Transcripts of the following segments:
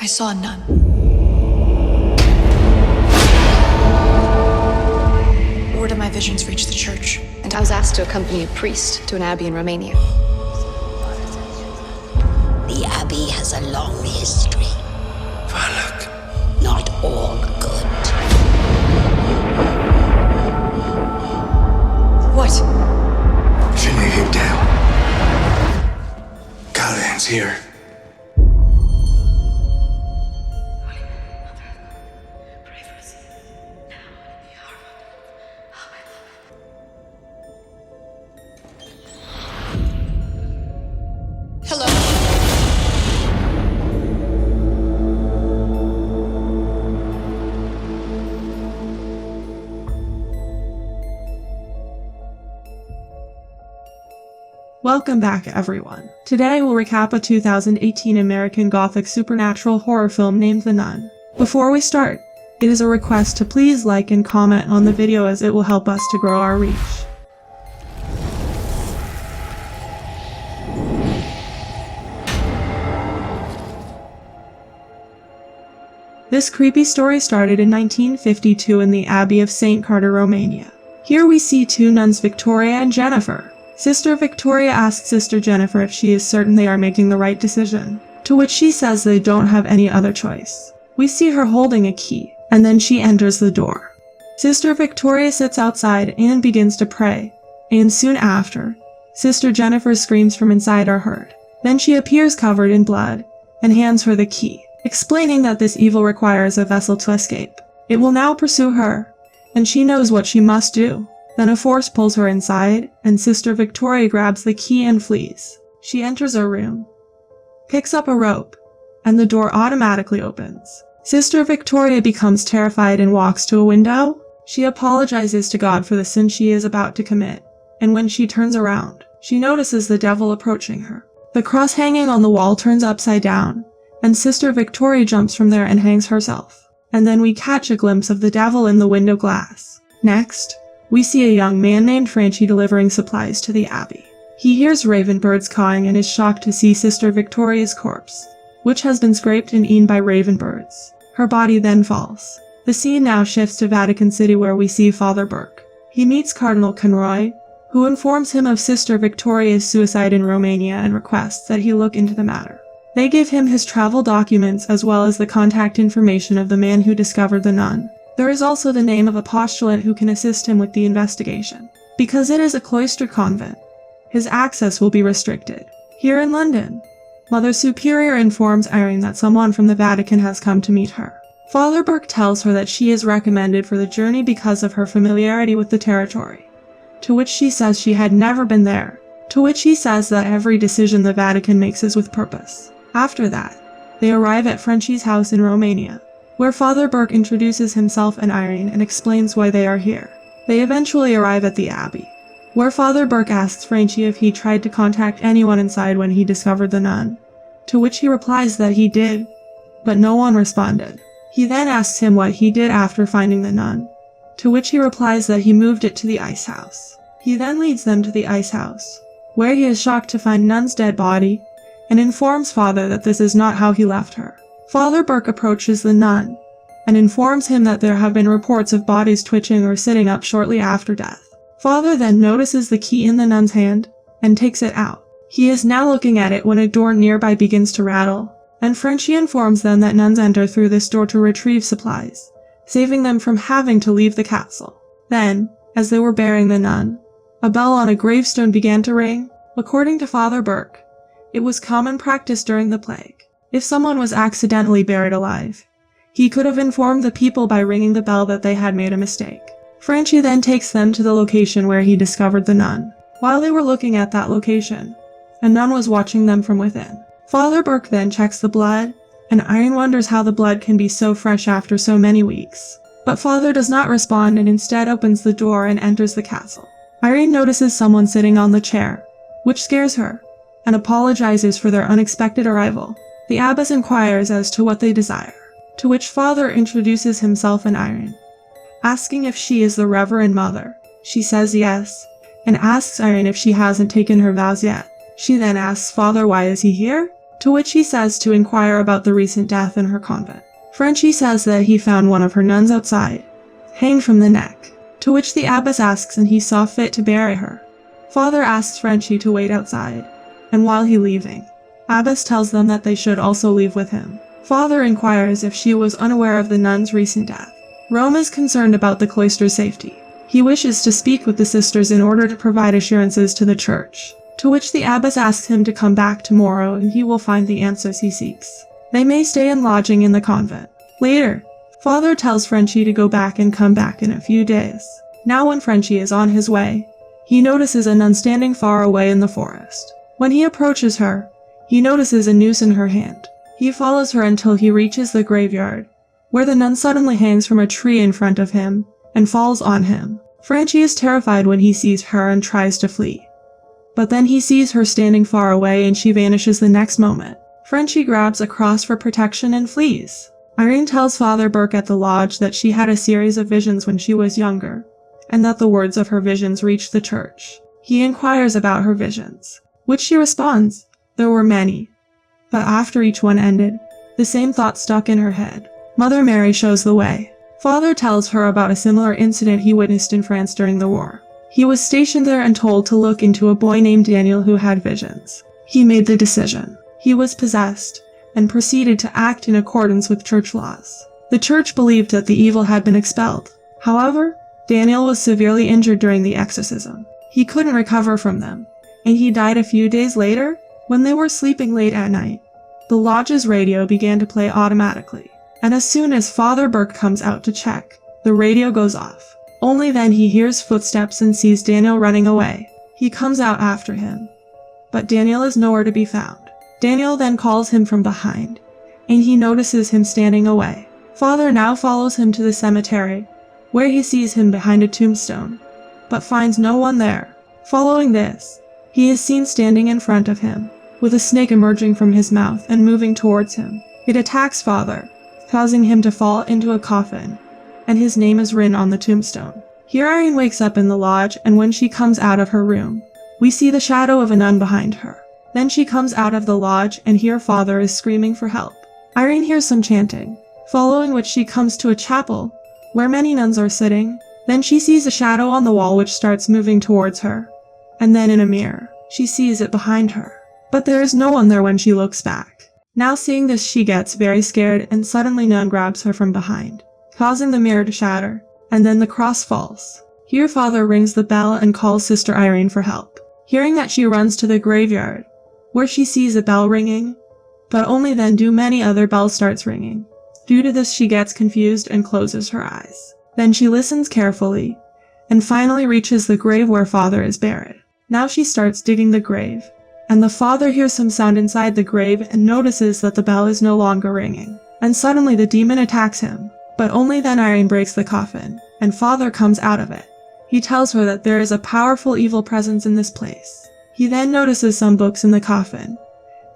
I saw a nun. Word of my visions reached the church, and I was asked to accompany a priest to an abbey in Romania. The abbey has a long history. Valak. Not all good. What? Shouldn't him down. Callahan's here. Hello? Welcome back, everyone. Today we'll recap a 2018 American Gothic supernatural horror film named The Nun. Before we start, it is a request to please like and comment on the video as it will help us to grow our reach. This creepy story started in 1952 in the Abbey of St. Carter, Romania. Here we see two nuns, Victoria and Jennifer. Sister Victoria asks Sister Jennifer if she is certain they are making the right decision, to which she says they don't have any other choice. We see her holding a key, and then she enters the door. Sister Victoria sits outside and begins to pray, and soon after, Sister Jennifer's screams from inside are heard. Then she appears covered in blood, and hands her the key, explaining that this evil requires a vessel to escape. It will now pursue her, and she knows what she must do. Then a force pulls her inside, and Sister Victoria grabs the key and flees. She enters a room, picks up a rope, and the door automatically opens. Sister Victoria becomes terrified and walks to a window. She apologizes to God for the sin she is about to commit, and when she turns around, she notices the devil approaching her. The cross hanging on the wall turns upside down, and Sister Victoria jumps from there and hangs herself. And then we catch a glimpse of the devil in the window glass. Next, we see a young man named Frenchie delivering supplies to the abbey. He hears raven birds cawing and is shocked to see Sister Victoria's corpse, which has been scraped and eaten by raven birds. Her body then falls. The scene now shifts to Vatican City where we see Father Burke. He meets Cardinal 𝐂𝐿, who informs him of Sister Victoria's suicide in Romania and requests that he look into the matter. They give him his travel documents as well as the contact information of the man who discovered the nun. There is also the name of a postulant who can assist him with the investigation. Because it is a cloister convent, his access will be restricted. Here in London, Mother Superior informs Irene that someone from the Vatican has come to meet her. Father Burke tells her that she is recommended for the journey because of her familiarity with the territory, to which she says she had never been there, to which he says that every decision the Vatican makes is with purpose. After that, they arrive at Frenchie's house in Romania, where Father Burke introduces himself and Irene and explains why they are here. They eventually arrive at the abbey, where Father Burke asks Frenchie if he tried to contact anyone inside when he discovered the nun, to which he replies that he did, but no one responded. He then asks him what he did after finding the nun, to which he replies that he moved it to the ice house. He then leads them to the ice house, where he is shocked to find Nun's dead body, and informs Father that this is not how he left her. Father Burke approaches the nun, and informs him that there have been reports of bodies twitching or sitting up shortly after death. Father then notices the key in the nun's hand, and takes it out. He is now looking at it when a door nearby begins to rattle, and Frenchie informs them that nuns enter through this door to retrieve supplies, saving them from having to leave the castle. Then, as they were burying the nun, a bell on a gravestone began to ring. According to Father Burke, it was common practice during the plague. If someone was accidentally buried alive, he could have informed the people by ringing the bell that they had made a mistake. Frenchie then takes them to the location where he discovered the nun. While they were looking at that location, a nun was watching them from within. Father Burke then checks the blood, and Irene wonders how the blood can be so fresh after so many weeks. But Father does not respond and instead opens the door and enters the castle. Irene notices someone sitting on the chair, which scares her, and apologizes for their unexpected arrival. The abbess inquires as to what they desire, to which Father introduces himself and Irene, asking if she is the Reverend Mother. She says yes, and asks Irene if she hasn't taken her vows yet. She then asks Father why is he here, to which he says to inquire about the recent death in her convent. Frenchie says that he found one of her nuns outside, hanged from the neck, to which the abbess asks and he saw fit to bury her. Father asks Frenchie to wait outside, and while he leaving, abbess tells them that they should also leave with him. Father inquires if she was unaware of the nun's recent death. Rome is concerned about the cloister's safety. He wishes to speak with the sisters in order to provide assurances to the church, to which the abbess asks him to come back tomorrow and he will find the answers he seeks. They may stay in lodging in the convent. Later, Father tells Frenchie to go back and come back in a few days. Now when Frenchie is on his way, he notices a nun standing far away in the forest. When he approaches her, he notices a noose in her hand. He follows her until he reaches the graveyard, where the nun suddenly hangs from a tree in front of him and falls on him. Frenchie is terrified when he sees her and tries to flee. But then he sees her standing far away and she vanishes the next moment. Frenchie grabs a cross for protection and flees. Irene tells Father Burke at the lodge that she had a series of visions when she was younger, and that the words of her visions reached the church. He inquires about her visions, which she responds, there were many. But after each one ended, the same thought stuck in her head. Mother Mary shows the way. Father tells her about a similar incident he witnessed in France during the war. He was stationed there and told to look into a boy named Daniel who had visions. He made the decision. He was possessed, and proceeded to act in accordance with church laws. The church believed that the evil had been expelled. However, Daniel was severely injured during the exorcism. He couldn't recover from them, and he died a few days later. When they were sleeping late at night, the lodge's radio began to play automatically, and as soon as Father Burke comes out to check, the radio goes off. Only then he hears footsteps and sees Daniel running away. He comes out after him, but Daniel is nowhere to be found. Daniel then calls him from behind, and he notices him standing away. Father now follows him to the cemetery, where he sees him behind a tombstone, but finds no one there. Following this, he is seen standing in front of him, with a snake emerging from his mouth and moving towards him. It attacks Father, causing him to fall into a coffin, and his name is written on the tombstone. Here Irene wakes up in the lodge, and when she comes out of her room, we see the shadow of a nun behind her. Then she comes out of the lodge, and here Father is screaming for help. Irene hears some chanting, following which she comes to a chapel, where many nuns are sitting. Then she sees a shadow on the wall which starts moving towards her, and then in a mirror, she sees it behind her. But there is no one there when she looks back. Now seeing this, she gets very scared, and suddenly nun grabs her from behind, causing the mirror to shatter, and then the cross falls. Here Father rings the bell and calls Sister Irene for help. Hearing that, she runs to the graveyard, where she sees a bell ringing, but only then do many other bells starts ringing. Due to this, she gets confused and closes her eyes. Then she listens carefully, and finally reaches the grave where Father is buried. Now she starts digging the grave, and the Father hears some sound inside the grave and notices that the bell is no longer ringing. And suddenly the demon attacks him, but only then Irene breaks the coffin, and Father comes out of it. He tells her that there is a powerful evil presence in this place. He then notices some books in the coffin,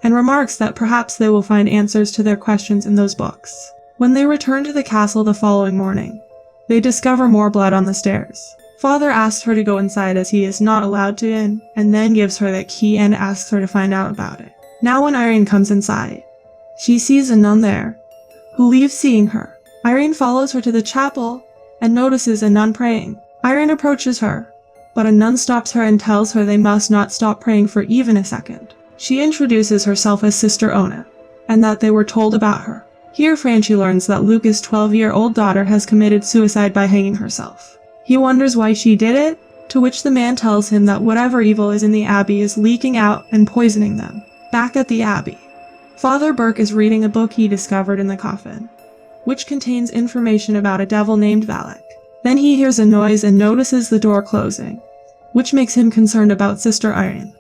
and remarks that perhaps they will find answers to their questions in those books. When they return to the castle the following morning, they discover more blood on the stairs. Father asks her to go inside as he is not allowed to in, and then gives her the key and asks her to find out about it. Now when Irene comes inside, she sees a nun there, who leaves seeing her. Irene follows her to the chapel, and notices a nun praying. Irene approaches her, but a nun stops her and tells her they must not stop praying for even a second. She introduces herself as Sister Ona, and that they were told about her. Here Frenchie learns that Luca's 12-year-old daughter has committed suicide by hanging herself. He wonders why she did it, to which the man tells him that whatever evil is in the abbey is leaking out and poisoning them. Back at the abbey, Father Burke is reading a book he discovered in the coffin, which contains information about a devil named Valak. Then he hears a noise and notices the door closing, which makes him concerned about Sister Irene.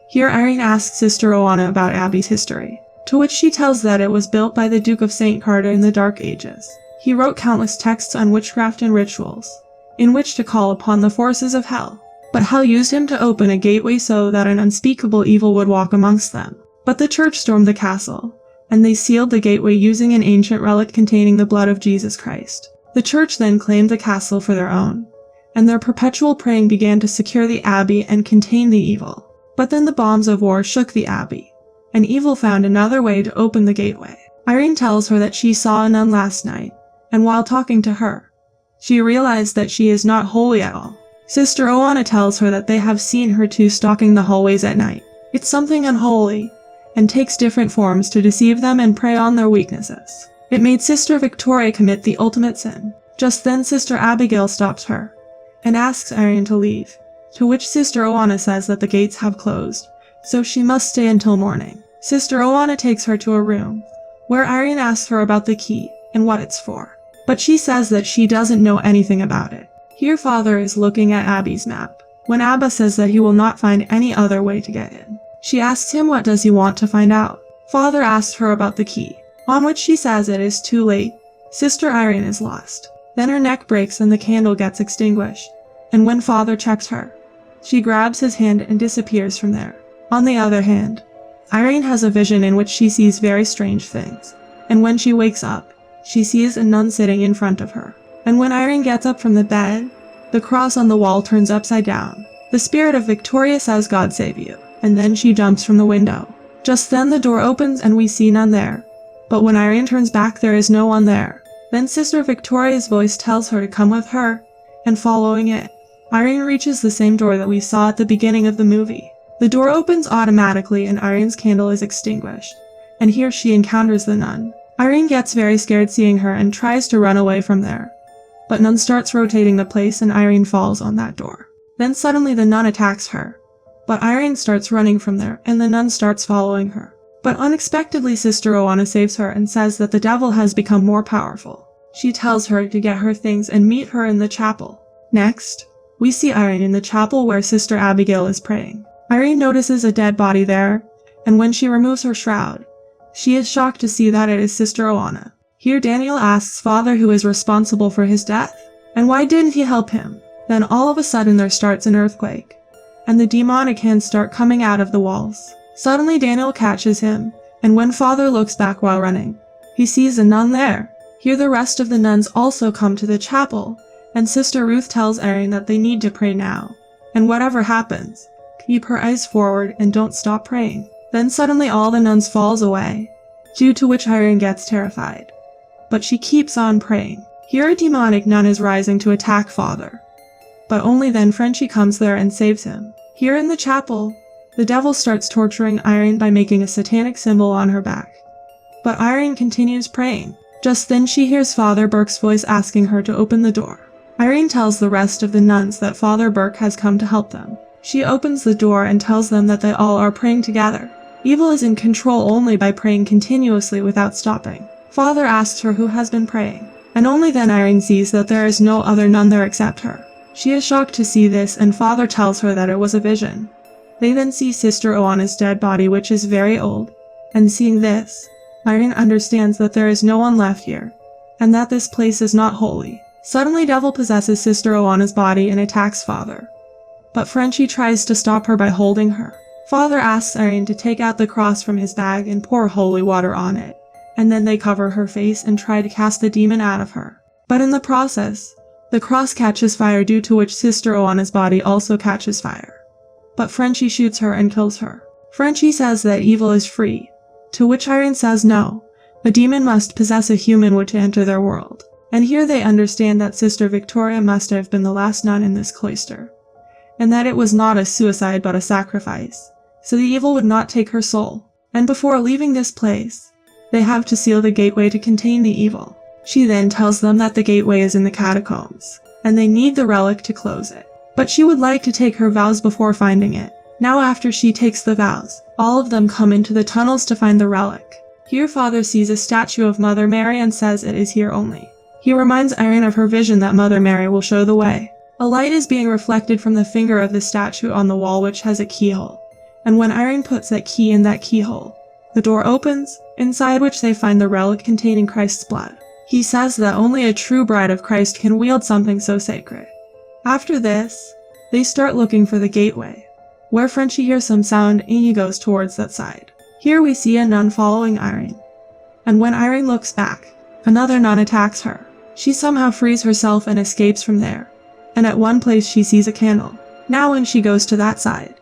Here Irene asks Sister Oana about Abbey's history, to which she tells that it was built by the Duke of St.Carter in the Dark Ages. He wrote countless texts on witchcraft and rituals, in which to call upon the forces of hell. But hell used him to open a gateway so that an unspeakable evil would walk amongst them. But the church stormed the castle, and they sealed the gateway using an ancient relic containing the blood of Jesus Christ. The church then claimed the castle for their own, and their perpetual praying began to secure the abbey and contain the evil. But then the bombs of war shook the abbey, and evil found another way to open the gateway. Irene tells her that she saw a nun last night, and while talking to her, she realized that she is not holy at all. Sister Oana tells her that they have seen her two stalking the hallways at night. It's something unholy, and takes different forms to deceive them and prey on their weaknesses. It made Sister Victoria commit the ultimate sin. Just then Sister Abigail stops her, and asks Aryan to leave, to which Sister Oana says that the gates have closed, so she must stay until morning. Sister Oana takes her to a room, where Aryan asks her about the key and what it's for, but she says that she doesn't know anything about it. Here Father is looking at Abby's map, when Abba says that he will not find any other way to get in. She asks him what does he want to find out. Father asks her about the key, on which she says it is too late. Sister Irene is lost. Then her neck breaks and the candle gets extinguished, and when Father checks her, she grabs his hand and disappears from there. On the other hand, Irene has a vision in which she sees very strange things, and when she wakes up, she sees a nun sitting in front of her. And when Irene gets up from the bed, the cross on the wall turns upside down. The spirit of Victoria says, "God save you," and then she jumps from the window. Just then the door opens and we see none there, but when Irene turns back there is no one there. Then Sister Victoria's voice tells her to come with her, and following it, Irene reaches the same door that we saw at the beginning of the movie. The door opens automatically and Irene's candle is extinguished, and here she encounters the nun. Irene gets very scared seeing her and tries to run away from there, but nun starts rotating the place and Irene falls on that door. Then suddenly the nun attacks her, but Irene starts running from there and the nun starts following her. But unexpectedly Sister Oana saves her and says that the devil has become more powerful. She tells her to get her things and meet her in the chapel. Next, we see Irene in the chapel where Sister Abigail is praying. Irene notices a dead body there, and when she removes her shroud, she is shocked to see that it is Sister Oana. Here Daniel asks Father who is responsible for his death, and why didn't he help him? Then all of a sudden there starts an earthquake, and the demonic hands start coming out of the walls. Suddenly Daniel catches him, and when Father looks back while running, he sees a nun there. Here the rest of the nuns also come to the chapel, and Sister Ruth tells Irene that they need to pray now, and whatever happens, keep her eyes forward and don't stop praying. Then suddenly all the nuns falls away, due to which Irene gets terrified. But she keeps on praying. Here a demonic nun is rising to attack Father, but only then Frenchie comes there and saves him. Here in the chapel, the devil starts torturing Irene by making a satanic symbol on her back. But Irene continues praying. Just then she hears Father Burke's voice asking her to open the door. Irene tells the rest of the nuns that Father Burke has come to help them. She opens the door and tells them that they all are praying together. Evil is in control only by praying continuously without stopping. Father asks her who has been praying, and only then Irene sees that there is no other nun there except her. She is shocked to see this and Father tells her that it was a vision. They then see Sister Oana's dead body which is very old, and seeing this, Irene understands that there is no one left here, and that this place is not holy. Suddenly devil possesses Sister Oana's body and attacks Father, but Frenchie tries to stop her by holding her. Father asks Irene to take out the cross from his bag and pour holy water on it, and then they cover her face and try to cast the demon out of her. But in the process, the cross catches fire due to which Sister Oana's body also catches fire. But Frenchie shoots her and kills her. Frenchie says that evil is free, to which Irene says no, a demon must possess a human to enter their world. And here they understand that Sister Victoria must have been the last nun in this cloister, and that it was not a suicide but a sacrifice, so the evil would not take her soul. And before leaving this place, they have to seal the gateway to contain the evil. She then tells them that the gateway is in the catacombs, and they need the relic to close it. But she would like to take her vows before finding it. Now after she takes the vows, all of them come into the tunnels to find the relic. Here Father sees a statue of Mother Mary and says it is here only. He reminds Irene of her vision that Mother Mary will show the way. A light is being reflected from the finger of the statue on the wall which has a keyhole, and when Irene puts that key in that keyhole, the door opens, inside which they find the relic containing Christ's blood. He says that only a true bride of Christ can wield something so sacred. After this, they start looking for the gateway, where Frenchie hears some sound and he goes towards that side. Here we see a nun following Irene, and when Irene looks back, another nun attacks her. She somehow frees herself and escapes from there, and at one place she sees a candle. Now when she goes to that side,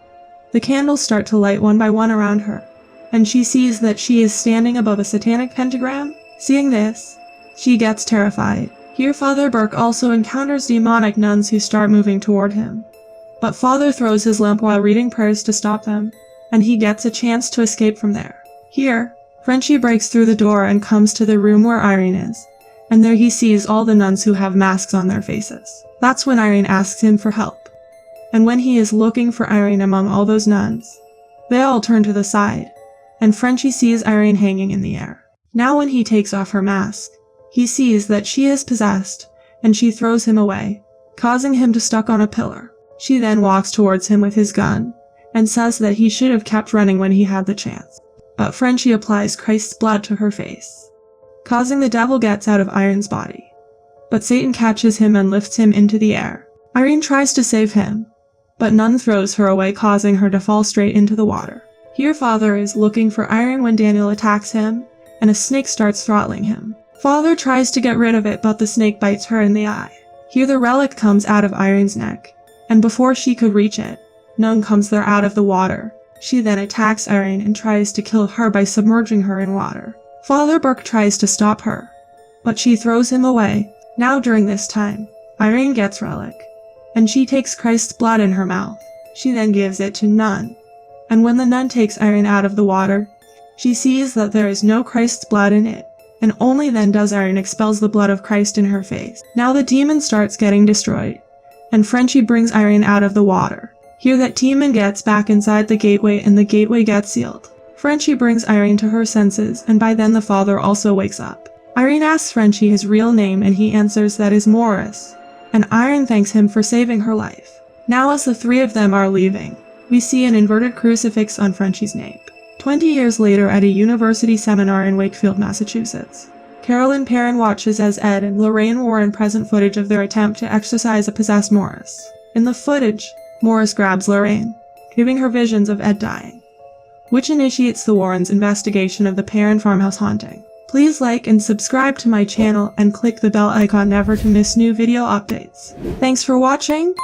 the candles start to light one by one around her, and she sees that she is standing above a satanic pentagram. Seeing this, she gets terrified. Here Father Burke also encounters demonic nuns who start moving toward him. But Father throws his lamp while reading prayers to stop them, and he gets a chance to escape from there. Here, Frenchie breaks through the door and comes to the room where Irene is, and there he sees all the nuns who have masks on their faces. That's when Irene asks him for help. And when he is looking for Irene among all those nuns, they all turn to the side, and Frenchie sees Irene hanging in the air. Now when he takes off her mask, he sees that she is possessed, and she throws him away, causing him to stuck on a pillar. She then walks towards him with his gun, and says that he should have kept running when he had the chance. But Frenchie applies Christ's blood to her face, causing the devil gets out of Irene's body. But Satan catches him and lifts him into the air. Irene tries to save him, but Nun throws her away, causing her to fall straight into the water. Here Father is looking for Irene when Daniel attacks him, and a snake starts throttling him. Father tries to get rid of it, but the snake bites her in the eye. Here the relic comes out of Irene's neck, and before she could reach it, Nun comes there out of the water. She then attacks Irene and tries to kill her by submerging her in water. Father Burke tries to stop her, but she throws him away. Now during this time, Irene gets relic, and she takes Christ's blood in her mouth. She then gives it to Nun, and when the nun takes Irene out of the water, she sees that there is no Christ's blood in it, and only then does Irene expels the blood of Christ in her face. Now the demon starts getting destroyed, and Frenchie brings Irene out of the water. Here that demon gets back inside the gateway and the gateway gets sealed. Frenchie brings Irene to her senses, and by then the father also wakes up. Irene asks Frenchie his real name, and he answers that is Morris, and Irene thanks him for saving her life. Now as the three of them are leaving, we see an inverted crucifix on Frenchie's nape. 20 years later at a university seminar in Wakefield, Massachusetts, Carolyn Perrin watches as Ed and Lorraine Warren present footage of their attempt to exorcise a possessed Morris. In the footage, Morris grabs Lorraine, giving her visions of Ed dying, which initiates the Warrens' investigation of the Perrin farmhouse haunting. Please like and subscribe to my channel and click the bell icon never to miss new video updates. Thanks for watching!